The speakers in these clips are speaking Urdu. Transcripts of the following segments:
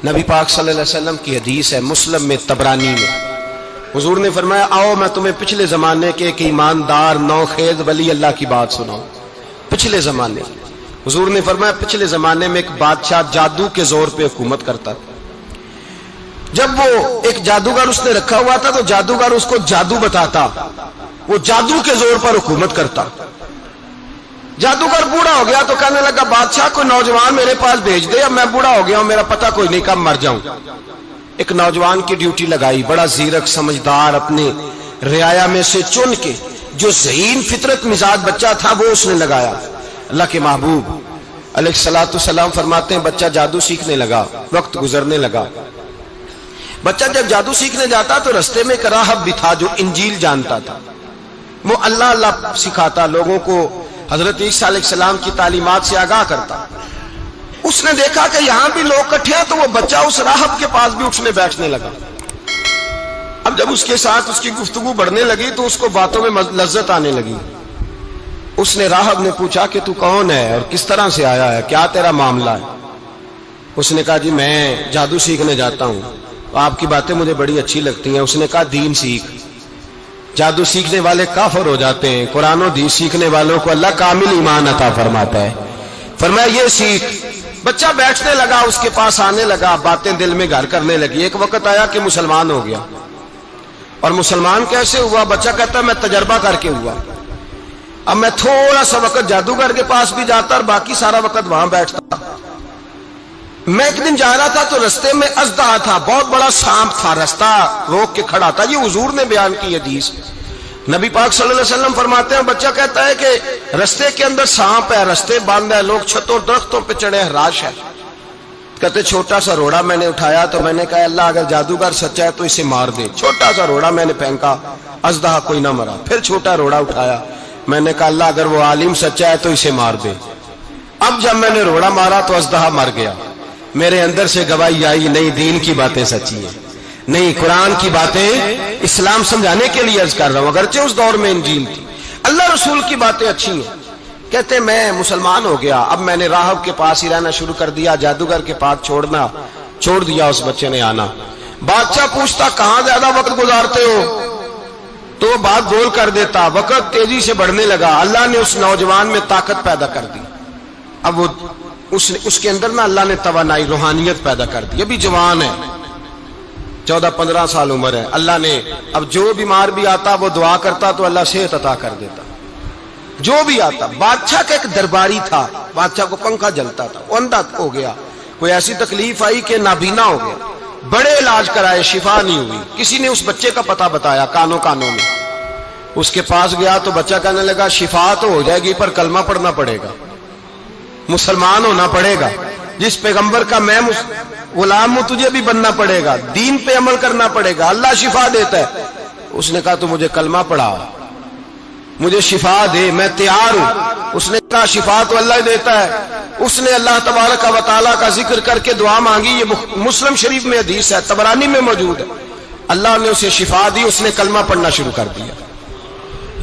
نبی پاک صلی اللہ علیہ وسلم کی حدیث ہے مسلم میں طبرانی میں، حضور نے فرمایا آؤ میں تمہیں پچھلے زمانے کے ایک ایماندار نوخیز ولی اللہ کی بات سناؤں۔ پچھلے زمانے حضور نے فرمایا پچھلے زمانے میں ایک بادشاہ جادو کے زور پہ حکومت کرتا تھا۔ جب وہ ایک جادوگر اس نے رکھا ہوا تھا تو جادوگر اس کو جادو بتاتا، وہ جادو کے زور پر حکومت کرتا۔ جادوگر بوڑھا ہو گیا تو کہنے لگا بادشاہ کوئی نوجوان میرے پاس بھیج دے، اب میں بوڑھا ہو گیا ہوں میرا پتہ کوئی نہیں کب مر جاؤں۔ ایک نوجوان کی ڈیوٹی لگائی، بڑا زیرک سمجھدار، اپنے رعایا میں سے چن کے جو ذہین فطرت مزاج بچہ تھا وہ اس نے لگایا۔ اللہ کے محبوب علیہ الصلوۃ والسلام فرماتے ہیں بچہ جادو سیکھنے لگا، وقت گزرنے لگا۔ بچہ جب جادو سیکھنے جاتا تو رستے میں ایک راہب بھی تھا جو انجیل جانتا تھا، وہ اللہ اللہ سکھاتا، لوگوں کو حضرت عیسیٰ علیہ السلام کی تعلیمات سے آگاہ کرتا۔ اس نے دیکھا کہ یہاں بھی لوگ اکٹھے ہیں تو وہ بچہ اس راہب کے پاس بھی اٹھنے بیٹھنے لگا۔ اب جب اس کے ساتھ اس کی گفتگو بڑھنے لگی تو اس کو باتوں میں لذت آنے لگی۔ اس نے راہب نے پوچھا کہ تو کون ہے اور کس طرح سے آیا ہے، کیا تیرا معاملہ ہے؟ اس نے کہا جی میں جادو سیکھنے جاتا ہوں، آپ کی باتیں مجھے بڑی اچھی لگتی ہیں۔ اس نے کہا دین سیکھ، جادو سیکھنے والے کافر ہو جاتے ہیں، قرآن و حدیث سیکھنے والوں کو اللہ کامل ایمان عطا فرماتا ہے۔ فرمایا یہ سیکھ۔ بچہ بیٹھنے لگا، اس کے پاس آنے لگا، باتیں دل میں گھر کرنے لگی۔ ایک وقت آیا کہ مسلمان ہو گیا، اور مسلمان کیسے ہوا؟ بچہ کہتا ہے میں تجربہ کر کے ہوا۔ اب میں تھوڑا سا وقت جادوگر کے پاس بھی جاتا اور باقی سارا وقت وہاں بیٹھتا۔ میں ایک دن جا رہا تھا تو رستے میں اژدہا تھا، بہت بڑا سانپ تھا، رستہ روک کے کھڑا تھا۔ یہ حضور نے بیان کی حدیث۔ نبی پاک صلی اللہ علیہ وسلم فرماتے ہیں بچہ کہتا ہے کہ رستے کے اندر سانپ ہے، رستے بند ہے، لوگ چھتوں درختوں پہ چڑھے ہیں، ہراش ہے۔ کہتے چھوٹا سا روڑا میں نے اٹھایا تو میں نے کہا اللہ اگر جادوگر سچا ہے تو اسے مار دے۔ چھوٹا سا روڑا میں نے پھینکا، اژدہا کوئی نہ مرا۔ پھر چھوٹا روڑا اٹھایا، میں نے کہا اللہ اگر وہ عالم سچا ہے تو اسے مار دے۔ اب جب میں نے روڑا مارا تو اژدہا مر گیا۔ میرے اندر سے گواہی آئی نہیں دین کی باتیں سچی ہیں، نہیں قرآن کی باتیں اسلام سمجھانے کے لیے عرض کر رہا ہوں، اگرچہ اس دور میں انجیل تھی، اللہ رسول کی باتیں اچھی ہیں۔ کہتے میں مسلمان ہو گیا، اب میں نے راہب کے پاس ہی رہنا شروع کر دیا، جادوگر کے پاس چھوڑ دیا اس بچے نے آنا۔ بادشاہ پوچھتا کہاں زیادہ وقت گزارتے ہو تو وہ بات گول کر دیتا، وقت تیزی سے بڑھنے لگا۔ اللہ نے اس نوجوان میں طاقت پیدا کر دی، اب وہ اس کے اندر نا اللہ نے توانائی روحانیت پیدا کر دی، ابھی جوان ہے، 14-15 سال عمر ہے۔ اللہ نے اب جو بیمار بھی آتا وہ دعا کرتا تو اللہ صحت عطا کر دیتا، جو بھی آتا۔ بادشاہ کا ایک درباری تھا، بادشاہ کو پنکھا جلتا تھا، وہ اندھا ہو گیا، کوئی ایسی تکلیف آئی کہ نابینا ہو گیا، بڑے علاج کرائے شفا نہیں ہوئی۔ کسی نے اس بچے کا پتہ بتایا کانوں میں، اس کے پاس گیا تو بچہ کہنے لگا شفا تو ہو جائے گی پر کلمہ پڑھنا پڑے گا، مسلمان ہونا پڑے گا، جس پیغمبر کا میں غلام ہوں تجھے بھی بننا پڑے گا، دین پہ عمل کرنا پڑے گا، اللہ شفا دیتا ہے۔ اس نے کہا تو مجھے کلمہ پڑھا، مجھے شفا دے، میں تیار ہوں۔ اس نے کہا شفا تو اللہ دیتا ہے۔ اس نے اللہ تبارک و تعالیٰ کا ذکر کر کے دعا مانگی، یہ مسلم شریف میں حدیث ہے، طبرانی میں موجود ہے۔ اللہ نے اسے شفا دی، اس نے کلمہ پڑھنا شروع کر دیا۔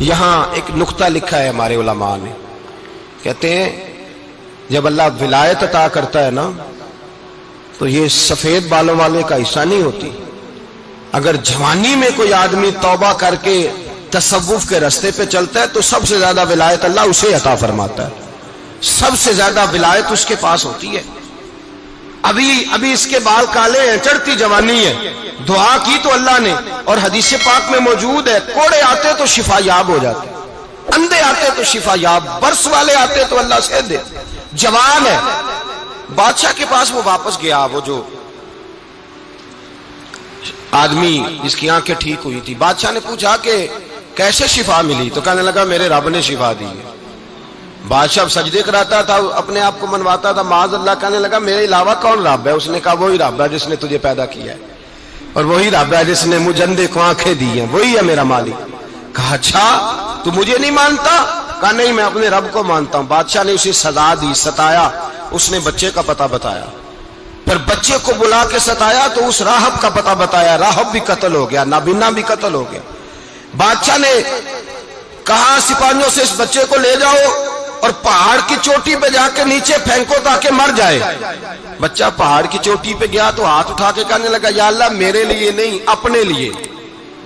یہاں ایک نقطہ لکھا ہے ہمارے علماء نے، کہتے ہیں جب اللہ ولایت عطا کرتا ہے نا تو یہ سفید بالوں والے کا حصہ نہیں ہوتی۔ اگر جوانی میں کوئی آدمی توبہ کر کے تصوف کے رستے پہ چلتا ہے تو سب سے زیادہ ولایت اللہ اسے عطا فرماتا ہے، سب سے زیادہ ولایت اس کے پاس ہوتی ہے۔ ابھی اس کے بال کالے ہیں، چڑھتی جوانی ہے، دعا کی تو اللہ نے، اور حدیث پاک میں موجود ہے کوڑے آتے تو شفا یاب ہو جاتے، اندھے آتے تو شفا یاب، برس والے آتے تو اللہ سے دے، جوان ہے۔ بادشاہ کے پاس وہ واپس گیا، وہ جو آدمی جس کی آنکھیں ٹھیک ہوئی تھی۔ بادشاہ نے پوچھا کہ کیسے شفا ملی؟ تو کہنے لگا میرے رب نے شفا دی ہے۔ بادشاہ سجدے کراتا تھا، اپنے آپ کو منواتا تھا معاذ اللہ، کہنے لگا میرے علاوہ کون رب ہے؟ اس نے کہا وہی رب ہے جس نے تجھے پیدا کیا ہے، اور وہی رب ہے جس نے مجھے اندھے کو آنکھیں دی ہیں، وہی ہے میرا مالک۔ کہا اچھا تو مجھے نہیں مانتا؟ کہا نہیں میں اپنے رب کو مانتا ہوں۔ بادشاہ نے اسے سزا دی، ستایا، اس نے بچے کا پتہ بتایا، پھر بچے کو بلا کے ستایا تو اس راہب کا پتہ بتایا، راہب بھی قتل ہو گیا، نابینا بھی قتل ہو گیا۔ بادشاہ نے کہا سپاہیوں سے اس بچے کو لے جاؤ اور پہاڑ کی چوٹی پہ جا کے نیچے پھینکو تاکہ مر جائے. بچہ پہاڑ کی چوٹی پہ گیا تو ہاتھ اٹھا کے کہنے لگا یا اللہ میرے لیے نہیں اپنے لیے،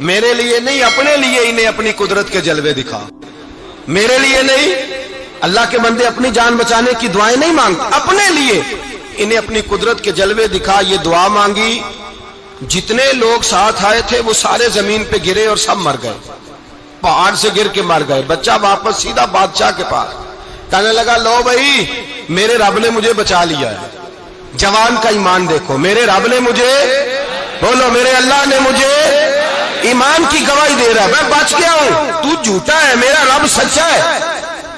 میرے لیے نہیں اپنے لیے انہیں اپنی قدرت کے جلوے دکھا. میرے لیے نہیں، اللہ کے بندے اپنی جان بچانے کی دعائیں نہیں مانگتے، اپنے لیے انہیں اپنی قدرت کے جلوے دکھا. یہ دعا مانگی، جتنے لوگ ساتھ آئے تھے وہ سارے زمین پہ گرے اور سب مر گئے، پہاڑ سے گر کے مر گئے. بچہ واپس سیدھا بادشاہ کے پاس کہنے لگا لو بھائی میرے رب نے مجھے بچا لیا ہے. جوان کا ایمان دیکھو، میرے رب نے مجھے، بولو میرے اللہ نے مجھے ایمان کی گواہی دے رہا ہے، میں بچ گیا ہوں، تو جھوٹا ہے، میرا رب سچا ہے.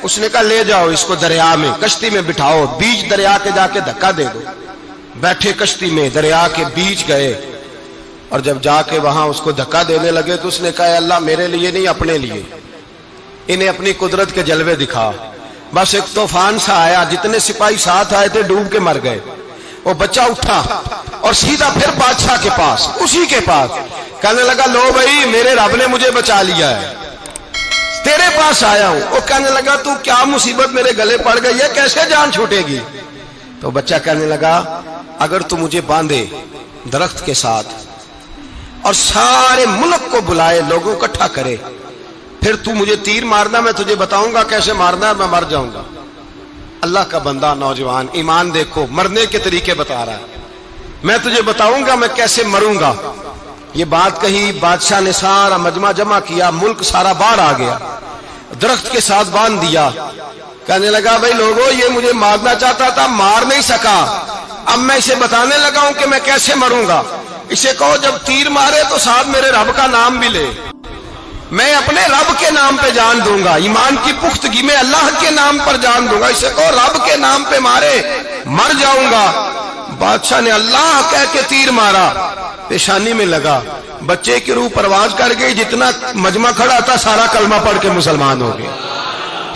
اس نے کہا لے جاؤ اس کو دریا میں، کشتی میں بٹھاؤ، بیچ دریا کے جا کے دھکا دے دو. بیٹھے کشتی میں، دریا کے بیچ گئے، اور جب جا کے وہاں اس کو دھکا دینے لگے تو اس نے کہا اللہ میرے لیے نہیں اپنے لیے انہیں اپنی قدرت کے جلوے دکھا. بس ایک طوفان سا آیا، جتنے سپاہی ساتھ آئے تھے ڈوب کے مر گئے. وہ بچہ اٹھا اور سیدھا پھر بادشاہ کے پاس، اسی کے پاس کہنے لگا لو بھائی میرے رب نے مجھے بچا لیا ہے، تیرے پاس آیا ہوں. وہ کہنے لگا تو کیا مصیبت میرے گلے پڑ گئی ہے، کیسے جان چھوٹے گی؟ تو بچہ کہنے لگا اگر تو مجھے باندھے درخت کے ساتھ اور سارے ملک کو بلائے، لوگوں کو اکٹھا کرے، پھر تو مجھے تیر مارنا، میں تجھے بتاؤں گا کیسے مارنا ہے، میں مر جاؤں گا. اللہ کا بندہ نوجوان ایمان دیکھو، مرنے کے طریقے بتا رہا ہے، میں تجھے بتاؤں گا میں کیسے مروں گا. یہ بات کہی، بادشاہ نے سارا مجمع جمع کیا، ملک سارا باہر آ گیا، درخت کے ساتھ باندھ دیا. کہنے لگا بھائی لوگوں یہ مجھے مارنا چاہتا تھا، مار نہیں سکا، اب میں اسے بتانے لگا ہوں کہ میں کیسے مروں گا. اسے کہو جب تیر مارے تو ساتھ میرے رب کا نام بھی لے، میں اپنے رب کے نام پہ جان دوں گا، ایمان کی پختگی میں اللہ کے نام پر جان دوں گا. اسے کہو رب کے نام پہ مارے، مر جاؤں گا. بادشاہ نے اللہ کہہ کے تیر مارا، پیشانی میں لگا، بچے کی روح پرواز کر گئی. جتنا مجمع کھڑا تھا سارا کلمہ پڑھ کے مسلمان ہو گئے،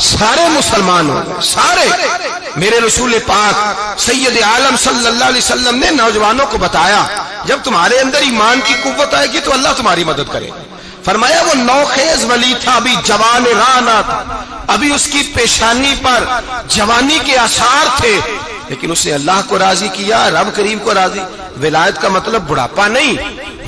سارے مسلمان ہو گئے سارے. میرے رسول پاک سید عالم صلی اللہ علیہ وسلم نے نوجوانوں کو بتایا جب تمہارے اندر ایمان کی قوت آئے گی تو اللہ تمہاری مدد کرے. فرمایا وہ نوخیز ولی تھا، ابھی جوان رانا تھا، ابھی اس کی پیشانی پر جوانی کے آثار تھے، لیکن اس نے اللہ کو راضی کیا، رب کریم کو راضی. ولایت کا مطلب بڑھاپا نہیں،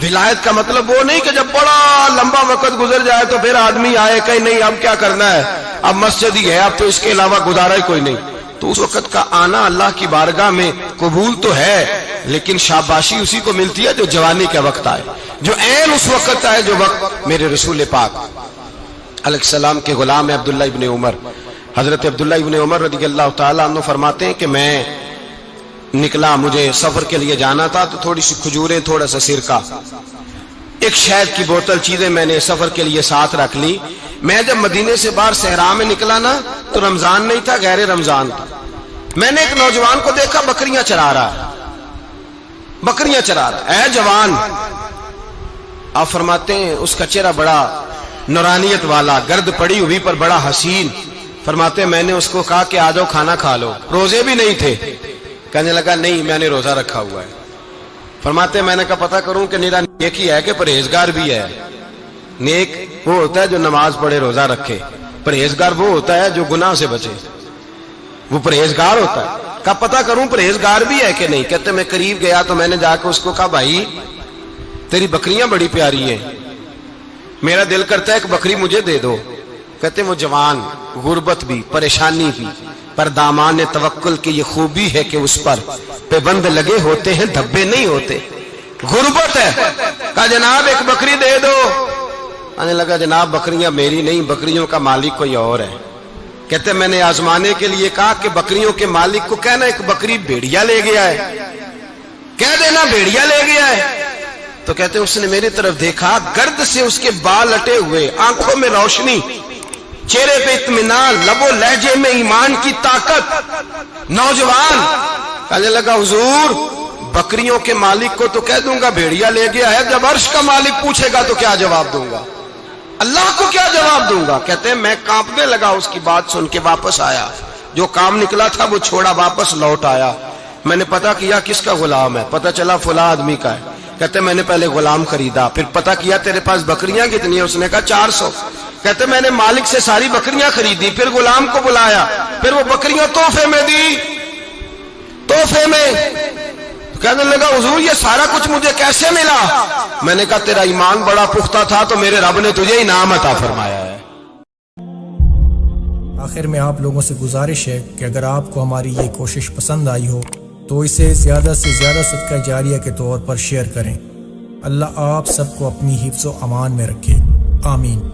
ولایت کا مطلب وہ نہیں کہ جب بڑا لمبا وقت گزر جائے تو پھر آدمی آئے کہ نہیں اب کیا کرنا ہے، اب مسجد ہی ہے، اب تو اس کے علاوہ گزارا ہی کوئی نہیں. تو اس وقت کا آنا اللہ کی بارگاہ میں قبول تو ہے، لیکن شاباشی اسی کو ملتی ہے جو جوانی کے وقت آئے، جو عین اس وقت آئے جو وقت میرے رسول پاک علیہ السلام کے غلام عبداللہ ابن عمر، حضرت عبداللہ ابن عمر رضی اللہ تعالیٰ عنہ فرماتے ہیں کہ میں نکلا، مجھے سفر کے لیے جانا تھا، تو تھوڑی سی کھجوریں، تھوڑا سا سرکہ، ایک شہد کی بوتل، چیزیں میں نے سفر کے لیے ساتھ رکھ لی. میں جب مدینے سے باہر صحرا میں نکلا نا تو رمضان نہیں تھا، غیر رمضان تھا. میں نے ایک نوجوان کو دیکھا بکریاں چرا رہا ہے، بکریاں چرا رہا ہے. اے جوان، آپ فرماتے ہیں اس کا چہرہ بڑا نورانیت والا، گرد پڑی ہوئی پر بڑا حسین. فرماتے ہیں میں نے اس کو کہا کہ آ جاؤ کھانا کھا لو، روزے بھی نہیں تھے. کہنے لگا نہیں میں نے روزہ رکھا ہوا ہے. فرماتے ہیں میں نے کہا پتہ کروں کہ نیرا نیک ہی ہے کہ پرہیزگار بھی ہے. نیک وہ ہوتا ہے جو نماز پڑھے روزہ رکھے، پرہیزگار وہ ہوتا ہے جو گناہ سے بچے، وہ پرہیزگار ہوتا ہے. کہا پتہ کروں پرہیزگار بھی ہے کہ نہیں. کہتے میں قریب گیا تو میں نے جا کے اس کو کہا بھائی تیری بکریاں بڑی پیاری ہیں، میرا دل کرتا ہے کہ بکری مجھے دے دو. کہتے وہ جوان، غربت بھی، پریشانی بھی، پر دامان توکل کی یہ خوبی ہے کہ اس پر پابند لگے ہوتے ہیں، دھبے نہیں ہوتے. غربت ہے. کہا جناب ایک بکری دے دو. آنے لگا جناب بکریاں میری نہیں، بکریوں کا مالک کوئی اور ہے. کہتے میں نے آزمانے کے لیے کہا کہ بکریوں کے مالک کو کہنا ایک بکری بھیڑیا لے گیا ہے، کہہ دینا بھیڑیا لے گیا ہے. تو کہتے اس نے میری طرف دیکھا، گرد سے اس کے بال اٹے ہوئے، آنکھوں میں روشنی، چہرے پہ اطمینان، لب و لہجے میں ایمان کی طاقت. نوجوان کہنے لگا حضور بکریوں کے مالک کو تو کہہ دوں گا بھیڑیا لے گیا ہے، جب عرش کا مالک پوچھے گا تو کیا جواب دوں گا، اللہ کو کیا جواب دوں گا. کہتے ہیں میں کانپنے لگا اس کی بات سن کے. واپس آیا، جو کام نکلا تھا وہ چھوڑا، واپس لوٹ آیا. میں نے پتا کیا کس کا غلام ہے، پتا چلا فلاں آدمی کا ہے. کہتے میں نے پہلے غلام خریدا، پھر پتا کیا تیرے پاس بکریاں کتنی ہیں، اس نے کہا 400. کہتے میں نے مالک سے ساری بکریاں خریدی، پھر غلام کو بلایا، پھر وہ بکریاں تحفے میں دی، تحفے میں۔ کہنے لگا حضور یہ سارا کچھ مجھے کیسے ملا؟ میں نے کہا تیرا ایمان بڑا پختہ تھا تو میرے رب نے تجھے انعام عطا فرمایا ہے۔ آخر میں آپ لوگوں سے گزارش ہے کہ اگر آپ کو ہماری یہ کوشش پسند آئی ہو تو اسے زیادہ سے زیادہ صدقہ جاریہ کے طور پر شیئر کریں۔ اللہ آپ سب کو اپنی حفظ و امان میں رکھے، آمین۔